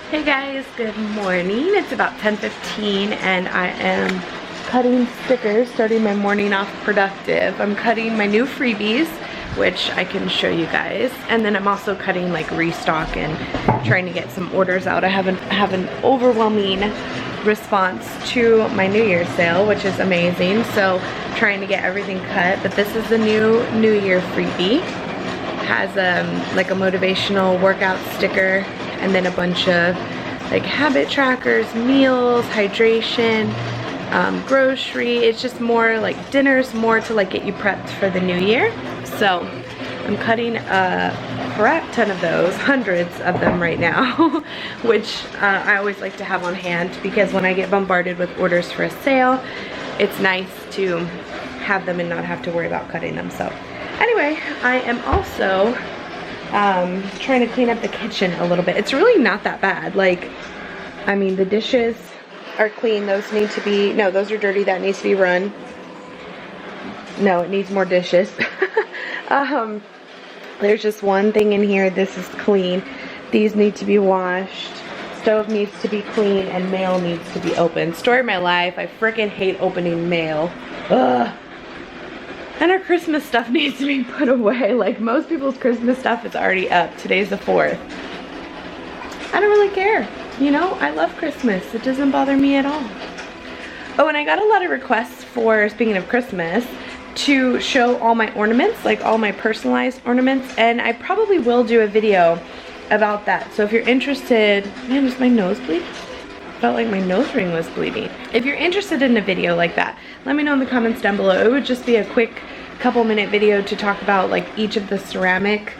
Hey guys, good morning. It's about 10:15 and I am cutting stickers, starting my morning off productive. I'm cutting my new freebies, which I can show you guys. And then I'm also cutting like restock and trying to get some orders out. I have an overwhelming response to my New Year's sale, which is amazing. So trying to get everything cut, but this is the New Year freebie. Has like a motivational workout sticker and then a bunch of like habit trackers, meals, hydration, grocery. It's just more like dinners, more to like get you prepped for the new year. So I'm cutting a crap ton of those, hundreds of them right now, which I always like to have on hand because when I get bombarded with orders for a sale, it's nice to have them and not have to worry about cutting them. So anyway, I am also trying to clean up the kitchen a little bit. It's really not that bad. Like, I mean, the dishes are clean. Those need to be, no, those are dirty. That needs to be run. No, it needs more dishes. There's just one thing in here. This is clean. These need to be washed. Stove needs to be clean and mail needs to be opened. Story of my life. I freaking hate opening mail. Ugh. And our Christmas stuff needs to be put away. Like most people's Christmas stuff is already up. Today's the 4th. I don't really care. You know, I love Christmas. It doesn't bother me at all. Oh, and I got a lot of requests for, speaking of Christmas, to show all my ornaments, like all my personalized ornaments. And I probably will do a video about that. So if you're interested, man, does my nose bleed? Felt like my nose ring was bleeding. If you're interested in a video like that, let me know in the comments down below. It would just be a quick couple-minute video to talk about like each of the ceramic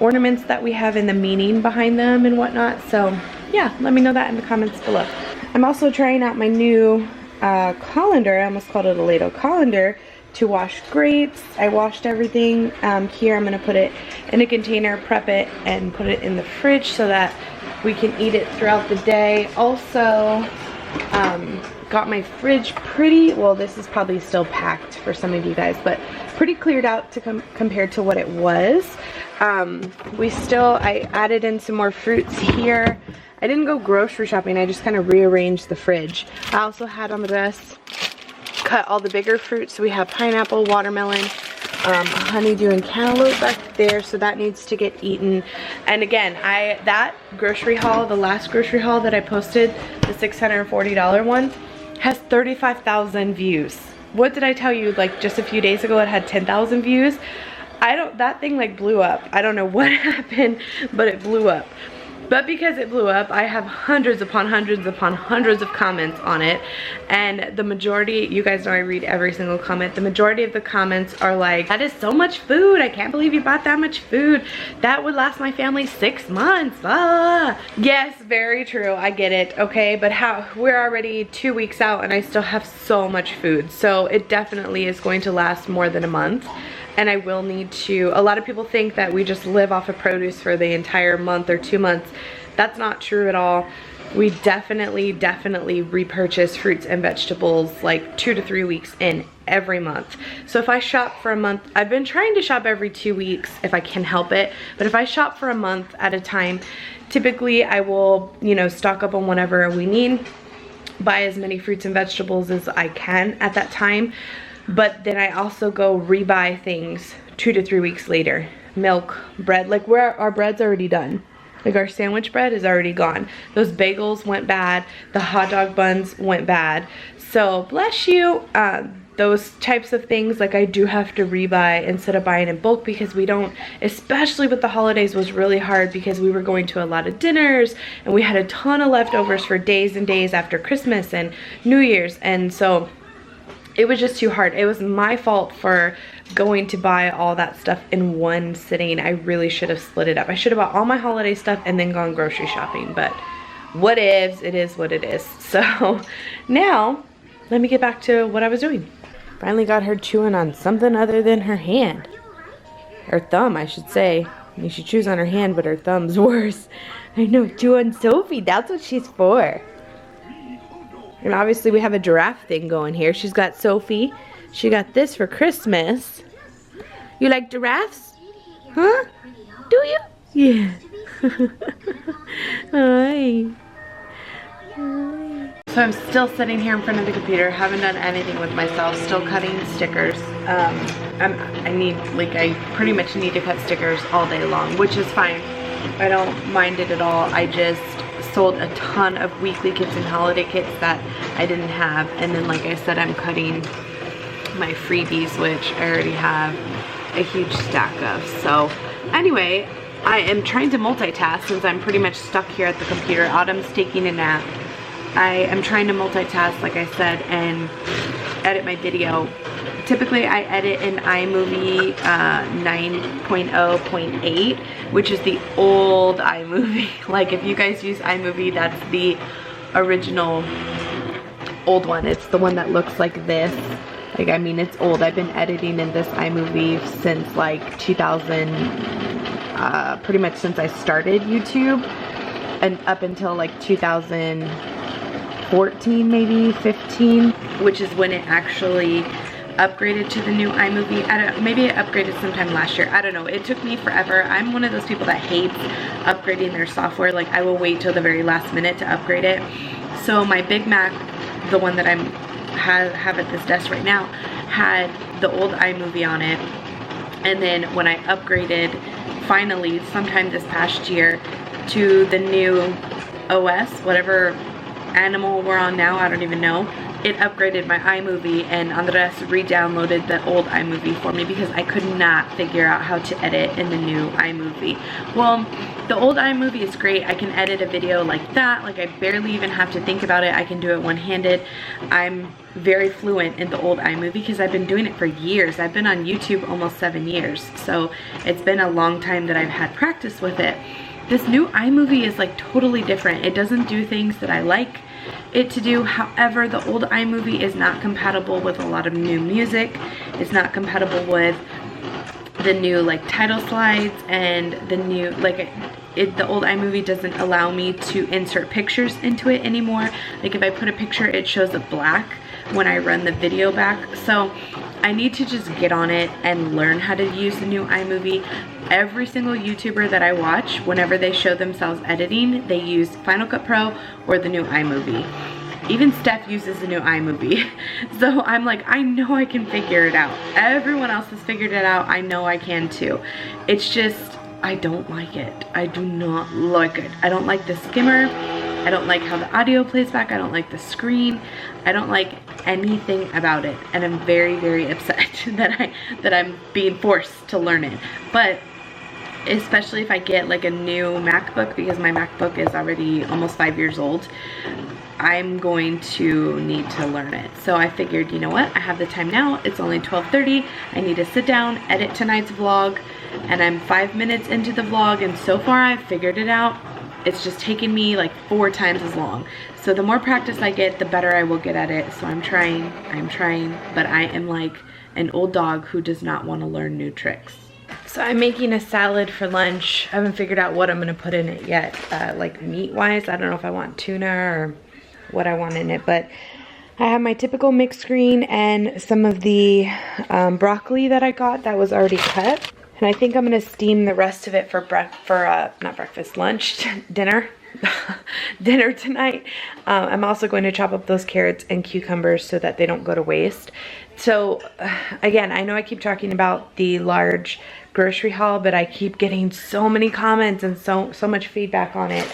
ornaments that we have and the meaning behind them and whatnot. So yeah, let me know that in the comments below. I'm also trying out my new colander. I almost called it a ladle colander to wash grapes. I washed everything. Here I'm gonna put it in a container, prep it, and put it in the fridge so that we can eat it throughout the day. Also, got my fridge pretty, well, this is probably still packed for some of you guys, but pretty cleared out to compared to what it was. I added in some more fruits here. I didn't go grocery shopping, I just kind of rearranged the fridge. I also had on the best cut all the bigger fruits. So we have pineapple, watermelon, honeydew and cantaloupe back there, so that needs to get eaten. And again, that grocery haul, the last grocery haul that I posted, the $640 one, has 35,000 views. What did I tell you, like just a few days ago it had 10,000 views? That thing like blew up. I don't know what happened, but it blew up. But because it blew up, I have hundreds upon hundreds upon hundreds of comments on it. And the majority, you guys know I read every single comment. The majority of the comments are like, that is so much food. I can't believe you bought that much food. That would last my family 6 months. Ah. Yes, very true. I get it. Okay, but we're already 2 weeks out and I still have so much food. So it definitely is going to last more than a month. And I will need to, a lot of people think that we just live off of produce for the entire month or 2 months. That's not true at all. We definitely repurchase fruits and vegetables like 2 to 3 weeks in every month. So if I shop for a month, I've been trying to shop every 2 weeks if I can help it. But if I shop for a month at a time, typically I will, you know, stock up on whatever we need, buy as many fruits and vegetables as I can at that time. But then I also go rebuy things 2 to 3 weeks later. Milk, bread, like our bread's already done. Like our sandwich bread is already gone. Those bagels went bad. The hot dog buns went bad. So bless you. Those types of things, like I do have to rebuy instead of buying in bulk because we don't, especially with the holidays, was really hard because we were going to a lot of dinners and we had a ton of leftovers for days and days after Christmas and New Year's. And so it was just too hard. It was my fault for going to buy all that stuff in one sitting. I really should have split it up. I should have bought all my holiday stuff and then gone grocery shopping, but what ifs, it is what it is. So now let me get back to what I was doing. Finally got her chewing on something other than her hand. Her thumb, I should say. I mean, she chews on her hand, but her thumb's worse. I know, chew on Sophie, that's what she's for. And obviously we have a giraffe thing going here. She's got Sophie. She got this for Christmas. You like giraffes? Huh? Do you? Yeah. Hi. So I'm still sitting here in front of the computer, haven't done anything with myself, still cutting stickers. I pretty much need to cut stickers all day long, which is fine. I don't mind it at all. I just sold a ton of weekly kits and holiday kits that I didn't have, and then like I said, I'm cutting my freebies, which I already have a huge stack of. So anyway, I am trying to multitask since I'm pretty much stuck here at the computer. Autumn's taking a nap. I am trying to multitask, like I said, and edit my video. Typically I edit in iMovie 9.0.8, which is the old iMovie. Like if you guys use iMovie, that's the original old one. It's the one that looks like this. Like, I mean, it's old. I've been editing in this iMovie since like 2000, pretty much since I started YouTube, and up until like 2014, maybe 15, which is when it actually upgraded to the new iMovie. Maybe it upgraded sometime last year. I don't know. It took me forever. I'm one of those people that hates upgrading their software. Like, I will wait till the very last minute to upgrade it. So my Big Mac, the one that I have at this desk right now, had the old iMovie on it. And then when I upgraded finally sometime this past year to the new OS, whatever animal we're on now, I don't even know, it upgraded my iMovie, and Andres re-downloaded the old iMovie for me because I could not figure out how to edit in the new iMovie. Well, the old iMovie is great. I can edit a video like that. Like, I barely even have to think about it. I can do it one-handed. I'm very fluent in the old iMovie because I've been doing it for years. I've been on YouTube almost 7 years. So it's been a long time that I've had practice with it. This new iMovie is like totally different. It doesn't do things that I like it to do. However, the old iMovie is not compatible with a lot of new music. It's not compatible with the new like title slides, and the new like the old iMovie doesn't allow me to insert pictures into it anymore. Like, if I put a picture, it shows a black when I run the video back. So I need to just get on it and learn how to use the new iMovie. Every single YouTuber that I watch, whenever they show themselves editing, they use Final Cut Pro or the new iMovie. Even Steph uses the new iMovie. So I'm like, I know I can figure it out. Everyone else has figured it out. I know I can too. It's just, I don't like it. I do not like it. I don't like the skimmer. I don't like how the audio plays back. I don't like the screen. I don't like anything about it, and I'm very, very upset that I'm being forced to learn it. But especially if I get like a new MacBook, because my MacBook is already almost 5 years old, I'm going to need to learn it. So I figured, you know what, I have the time now. It's only 12:30. I need to sit down, edit tonight's vlog, and I'm 5 minutes into the vlog, and so far I've figured it out. It's just taken me like 4 times as long. So the more practice I get, the better I will get at it. So I'm trying, but I am like an old dog who does not want to learn new tricks. So I'm making a salad for lunch. I haven't figured out what I'm gonna put in it yet, like meat-wise. I don't know if I want tuna or what I want in it, but I have my typical mixed green and some of the broccoli that I got that was already cut. And I think I'm gonna steam the rest of it for not breakfast, lunch, dinner. Dinner tonight. I'm also going to chop up those carrots and cucumbers so that they don't go to waste. So again, I know I keep talking about the large grocery haul, but I keep getting so many comments and so much feedback on it.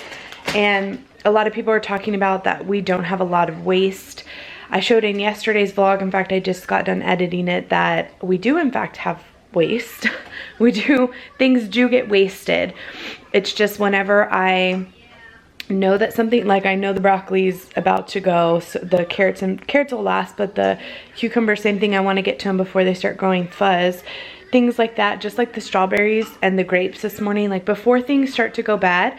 And a lot of people are talking about that we don't have a lot of waste. I showed in yesterday's vlog, in fact, I just got done editing it, that we do in fact have waste. Things do get wasted. It's just whenever I know that something, like I know the broccoli's about to go, so the carrots will last, but the cucumber, same thing, I want to get to them before they start growing fuzz. Things like that, just like the strawberries and the grapes this morning, like before things start to go bad,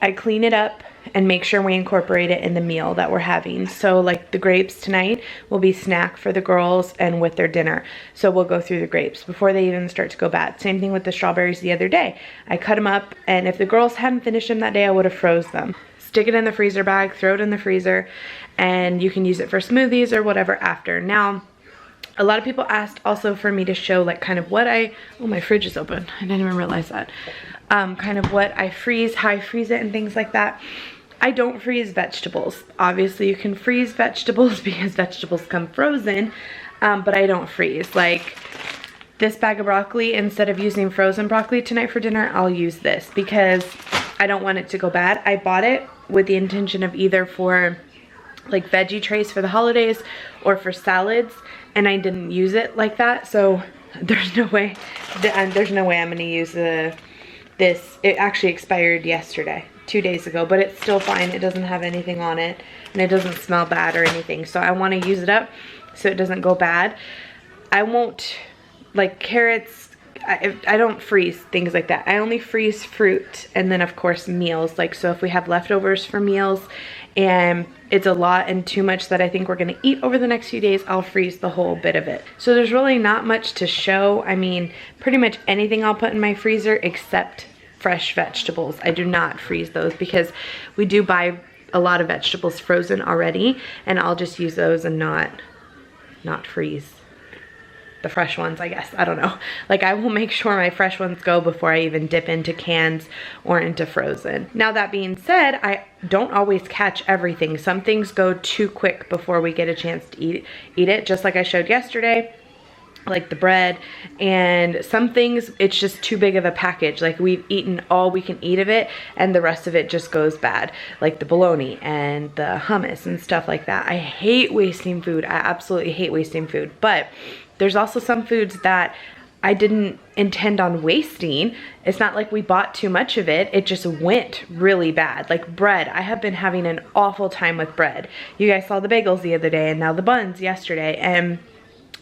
I clean it up and make sure we incorporate it in the meal that we're having. So like the grapes tonight will be snack for the girls and with their dinner. So we'll go through the grapes before they even start to go bad. Same thing with the strawberries the other day. I cut them up, and if the girls hadn't finished them that day, I would have froze them. Stick it in the freezer bag, throw it in the freezer, and you can use it for smoothies or whatever after. Now, a lot of people asked also for me to show like kind of what oh, my fridge is open. I didn't even realize that. Kind of what I freeze, how I freeze it and things like that. I don't freeze vegetables. Obviously you can freeze vegetables because vegetables come frozen, but I don't freeze. Like this bag of broccoli, instead of using frozen broccoli tonight for dinner, I'll use this because I don't want it to go bad. I bought it with the intention of either for like veggie trays for the holidays or for salads, and I didn't use it like that, so there's no way I'm gonna use this. It actually expired yesterday, 2 days ago, but it's still fine. It doesn't have anything on it and it doesn't smell bad or anything, so I want to use it up so it doesn't go bad. I won't, like carrots, I don't freeze things like that. I only freeze fruit, and then of course meals. Like, so if we have leftovers for meals and it's a lot and too much that I think we're gonna eat over the next few days, I'll freeze the whole bit of it. So there's really not much to show. I mean, pretty much anything I'll put in my freezer except fresh vegetables. I do not freeze those because we do buy a lot of vegetables frozen already, and I'll just use those and not freeze the fresh ones, I guess. I don't know. Like, I will make sure my fresh ones go before I even dip into cans or into frozen. Now, that being said, I don't always catch everything. Some things go too quick before we get a chance to eat it, just like I showed yesterday, like the bread. And some things, it's just too big of a package. Like, we've eaten all we can eat of it and the rest of it just goes bad, like the bologna and the hummus and stuff like that. I hate wasting food. I absolutely hate wasting food. But there's also some foods that I didn't intend on wasting. It's not like we bought too much of it. It just went really bad. Like bread, I have been having an awful time with bread. You guys saw the bagels the other day and now the buns yesterday. And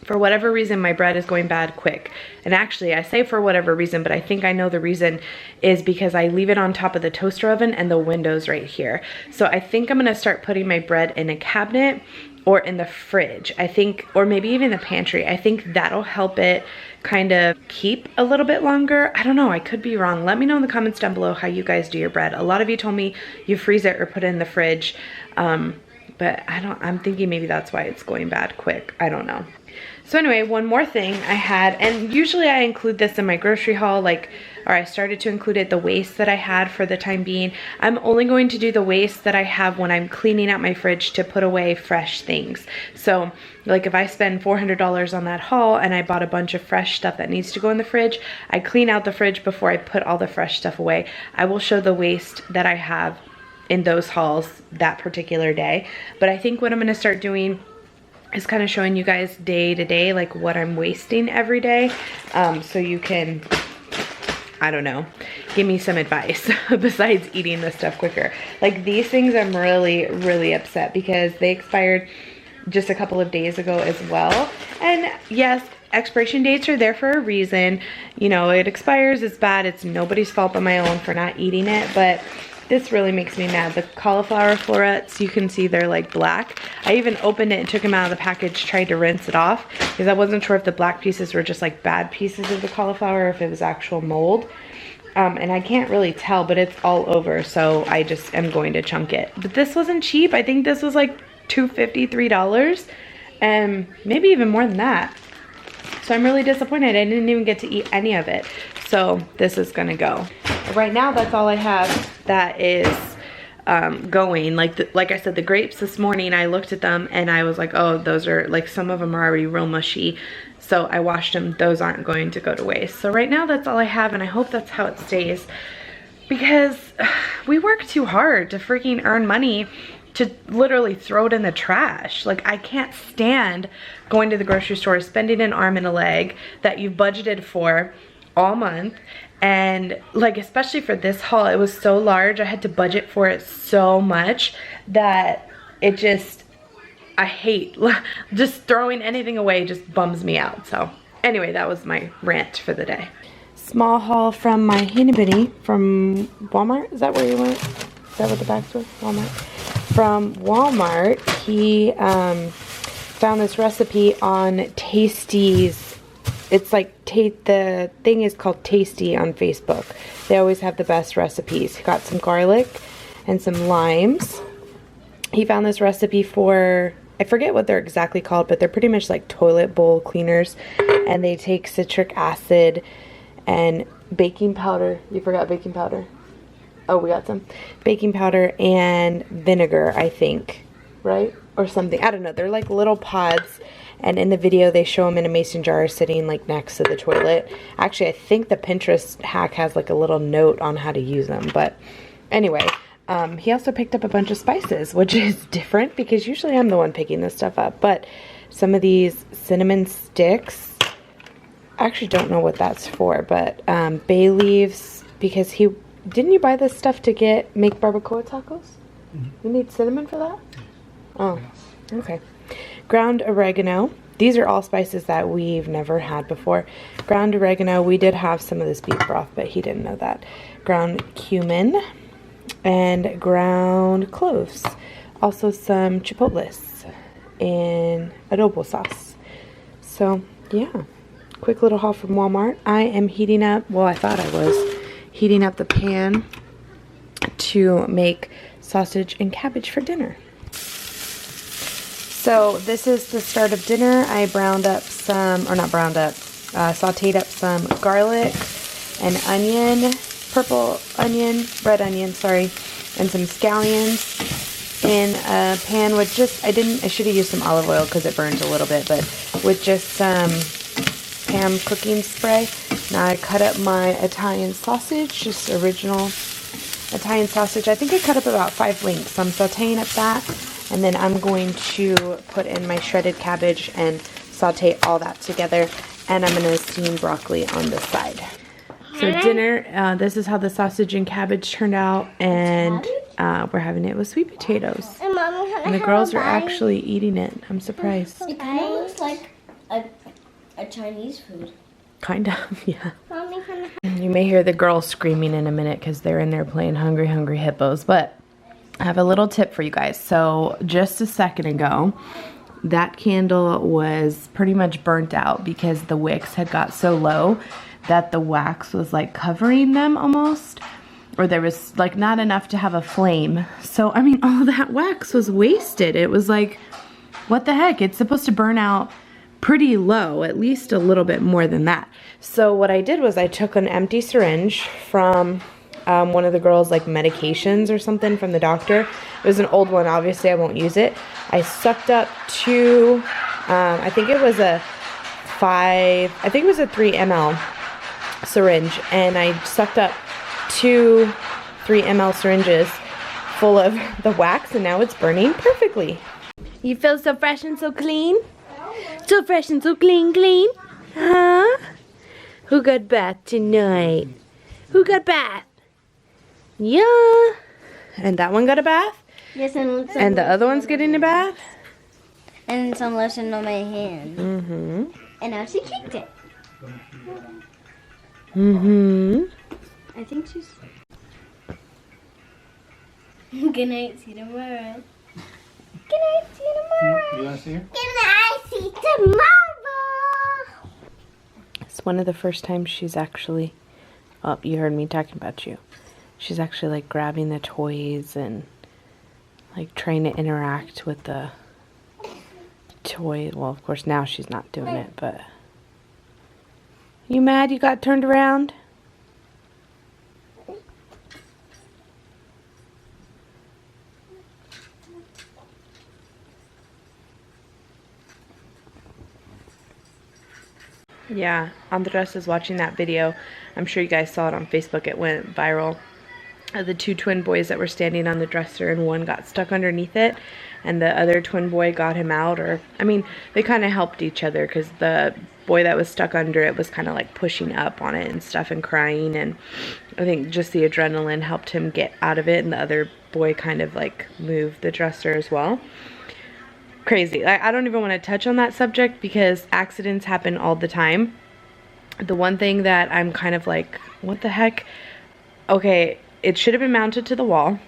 for whatever reason, my bread is going bad quick. And actually, I say for whatever reason, but I think I know the reason is because I leave it on top of the toaster oven and the window's right here. So I think I'm gonna start putting my bread in a cabinet or in the fridge, I think, or maybe even the pantry. I think that'll help it kind of keep a little bit longer. I don't know, I could be wrong. Let me know in the comments down below how you guys do your bread. A lot of you told me you freeze it or put it in the fridge, but I'm thinking maybe that's why it's going bad quick. I don't know. So anyway, one more thing I had, and usually I include this in my grocery haul, or I started to include it, the waste that I had for the time being. I'm only going to do the waste that I have when I'm cleaning out my fridge to put away fresh things. So like if I spend $400 on that haul and I bought a bunch of fresh stuff that needs to go in the fridge, I clean out the fridge before I put all the fresh stuff away. I will show the waste that I have in those hauls that particular day. But I think what I'm gonna start doing is kind of showing you guys day to day, like what I'm wasting every day, so you can, I don't know, give me some advice besides eating this stuff quicker. Like these things, I'm really upset because they expired just a couple of days ago as well. And yes, expiration dates are there for a reason. You know, it expires, it's bad, it's nobody's fault but my own for not eating it, but this really makes me mad. The cauliflower florets, you can see they're like black. I even opened it and took them out of the package, tried to rinse it off because I wasn't sure if the black pieces were just like bad pieces of the cauliflower or if it was actual mold. And I can't really tell, but it's all over, so I just am going to chunk it. But this wasn't cheap. I think this was like $2.50, $3, and maybe even more than that. So I'm really disappointed. I didn't even get to eat any of it. So this is gonna go. Right now, that's all I have that is going. Like I said, the grapes this morning, I looked at them and I was like, oh, those are, like, some of them are already real mushy. So I washed them. Those aren't going to go to waste. So right now, that's all I have, and I hope that's how it stays. Because we work too hard to freaking earn money to literally throw it in the trash. Like, I can't stand going to the grocery store, spending an arm and a leg that you've budgeted for all month. And like, especially for this haul, it was so large. I had to budget for it so much that it just, I hate just throwing anything away, just bums me out. So anyway, that was my rant for the day. Small haul from my Handy Bitty from Walmart. Is that where you went? Is that what the bags were? Walmart. From Walmart, he found this recipe on Tasty's. It's like, the thing is called Tasty on Facebook. They always have the best recipes. He got some garlic and some limes. He found this recipe for, I forget what they're exactly called, but they're pretty much like toilet bowl cleaners. And they take citric acid and baking powder. You forgot baking powder. Oh, we got some baking powder and vinegar, I think, right? Or something. I don't know. They're like little pods. And in the video, they show them in a mason jar sitting like next to the toilet. Actually, I think the Pinterest hack has like a little note on how to use them. But anyway, he also picked up a bunch of spices, which is different because usually I'm the one picking this stuff up. But some of these cinnamon sticks, I actually don't know what that's for, but bay leaves, because didn't you buy this stuff to make barbacoa tacos? Mm-hmm. You need cinnamon for that? Oh, okay. Ground oregano. These are all spices that we've never had before. Ground oregano. We did have some of this beef broth, but he didn't know that. Ground cumin and ground cloves. Also some chipotles in adobo sauce. So, yeah. Quick little haul from Walmart. I am heating up, well, I thought I was heating up the pan to make sausage and cabbage for dinner. So this is the start of dinner. I browned up some, or not browned up, sauteed up some garlic and onion, purple onion, red onion, sorry, and some scallions in a pan with just, I should have used some olive oil because it burns a little bit, but with just some Pam cooking spray. Now I cut up my Italian sausage, just original Italian sausage. I think I cut up about 5 links. So I'm sauteing up that, and then I'm going to put in my shredded cabbage and saute all that together, and I'm going to steam broccoli on the side. So dinner, this is how the sausage and cabbage turned out, and we're having it with sweet potatoes. And the girls are actually eating it. I'm surprised. It kind of looks like a Chinese food. Kind of, yeah. You may hear the girls screaming in a minute because they're in there playing Hungry Hungry Hippos, but I have a little tip for you guys. So just a second ago, that candle was pretty much burnt out because the wicks had got so low that the wax was like covering them almost, or there was like not enough to have a flame. So, I mean, all that wax was wasted. It was like, what the heck? It's supposed to burn out pretty low, at least a little bit more than that. So what I did was I took an empty syringe from one of the girls' like medications or something from the doctor. It was an old one, obviously I won't use it. I sucked up 2, I think it was a 3 ml syringe, and I sucked up 2 3 ml syringes full of the wax, and now it's burning perfectly. You feel so fresh and so clean? So fresh and so clean, clean. Huh? Who got bath tonight? Who got bath? Yeah. And that one got a bath? Yes, and the other one's getting a bath? And some lotion on my hand. Mm-hmm. And now she kicked it. Mm-hmm. I think she's... Good night, see you tomorrow. Good night, see you tomorrow. You want to see her? Good night, see you tomorrow. It's one of the first times she's actually, oh, you heard me talking about you. She's actually like grabbing the toys and like trying to interact with the toy. Well, of course now she's not doing it, but. You mad you got turned around? Yeah, Andres is watching that video. I'm sure you guys saw it on Facebook. It went viral. The 2 twin boys that were standing on the dresser, and one got stuck underneath it, and the other twin boy got him out. Or, I mean, they kind of helped each other because the boy that was stuck under it was kind of like pushing up on it and stuff and crying, and I think just the adrenaline helped him get out of it, and the other boy kind of like moved the dresser as well. Crazy. I don't even want to touch on that subject because accidents happen all the time. The one thing that I'm kind of like, what the heck? Okay, it should have been mounted to the wall.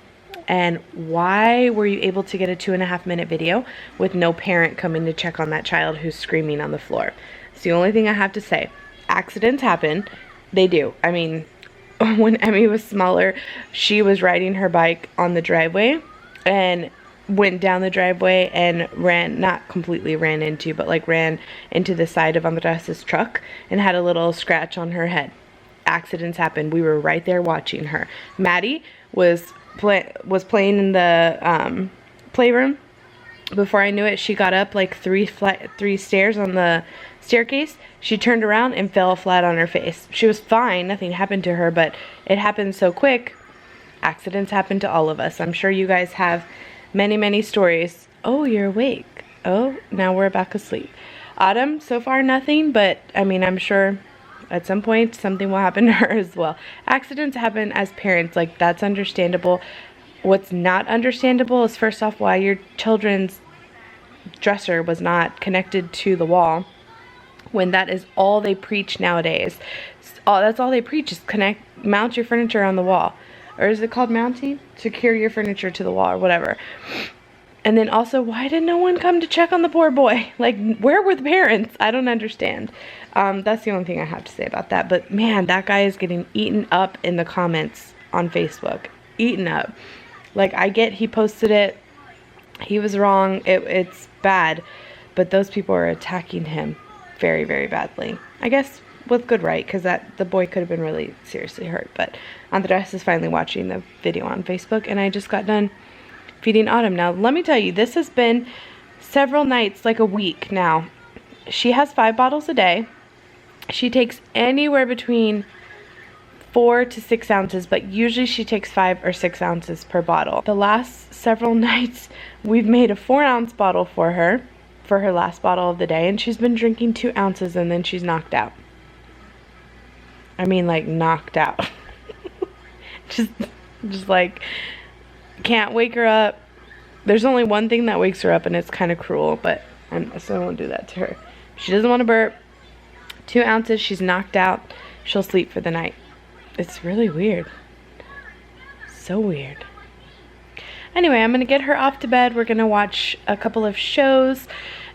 And why were you able to get a 2.5 minute video with no parent coming to check on that child who's screaming on the floor? It's the only thing I have to say. Accidents happen. They do. I mean, when Emmy was smaller, she was riding her bike on the driveway and went down the driveway and not completely ran into, but like ran into the side of Andres' truck and had a little scratch on her head. Accidents happen. We were right there watching her. Maddie was playing in the playroom. Before I knew it, she got up like three stairs on the staircase. She turned around and fell flat on her face. She was fine, nothing happened to her, but it happened so quick. Accidents happen to all of us. I'm sure you guys have many, many stories. Oh, you're awake. Oh, now we're back asleep. Autumn, so far nothing, but I mean, I'm sure at some point something will happen to her as well. Accidents happen as parents, like that's understandable. What's not understandable is, first off, why your children's dresser was not connected to the wall when that is all they preach nowadays. That's all they preach is mount your furniture on the wall. Or is it called mounting? Secure your furniture to the wall or whatever. And then also, why did no one come to check on the poor boy? Like, where were the parents? I don't understand. That's the only thing I have to say about that. But man, that guy is getting eaten up in the comments on Facebook. Eaten up. Like, I get he posted it. He was wrong. It's bad. But those people are attacking him very, very badly. I guess with good right, because the boy could have been really seriously hurt. But Andres is finally watching the video on Facebook, and I just got done feeding Autumn. Now, let me tell you, this has been several nights, like a week now. She has 5 bottles a day. She takes anywhere between 4 to 6 ounces, but usually she takes 5 or 6 ounces per bottle. The last several nights, we've made a 4-ounce bottle for her last bottle of the day, and she's been drinking 2 ounces, and then she's knocked out. I mean, like, knocked out. just like, can't wake her up. There's only one thing that wakes her up, and it's kind of cruel, but so I won't do that to her. She doesn't want to burp. 2 ounces, she's knocked out. She'll sleep for the night. It's really weird. So weird. Anyway, I'm going to get her off to bed. We're going to watch a couple of shows,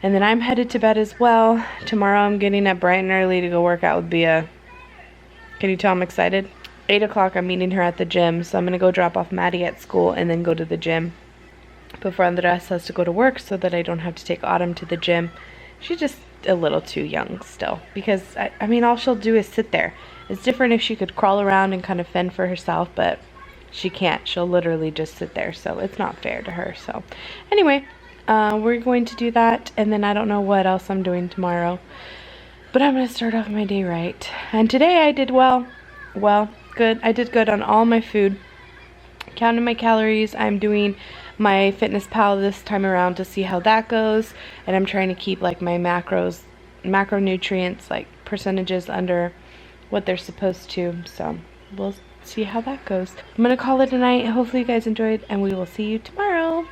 and then I'm headed to bed as well. Tomorrow I'm getting up bright and early to go work out with Bia. Can you tell I'm excited? 8 o'clock I'm meeting her at the gym, so I'm going to go drop off Maddie at school and then go to the gym before Andres has to go to work, so that I don't have to take Autumn to the gym. She's just a little too young still, because I mean, all she'll do is sit there. It's different if she could crawl around and kind of fend for herself, but she can't. She'll literally just sit there, so it's not fair to her. So anyway, we're going to do that, and then I don't know what else I'm doing tomorrow, but I'm going to start off my day right. And today I did well, good. I did good on all my food. Counted my calories. I'm doing my Fitness Pal this time around to see how that goes, and I'm trying to keep like my macronutrients, like percentages, under what they're supposed to. So we'll see how that goes. I'm gonna call it a night. Hopefully you guys enjoyed, and we will see you tomorrow.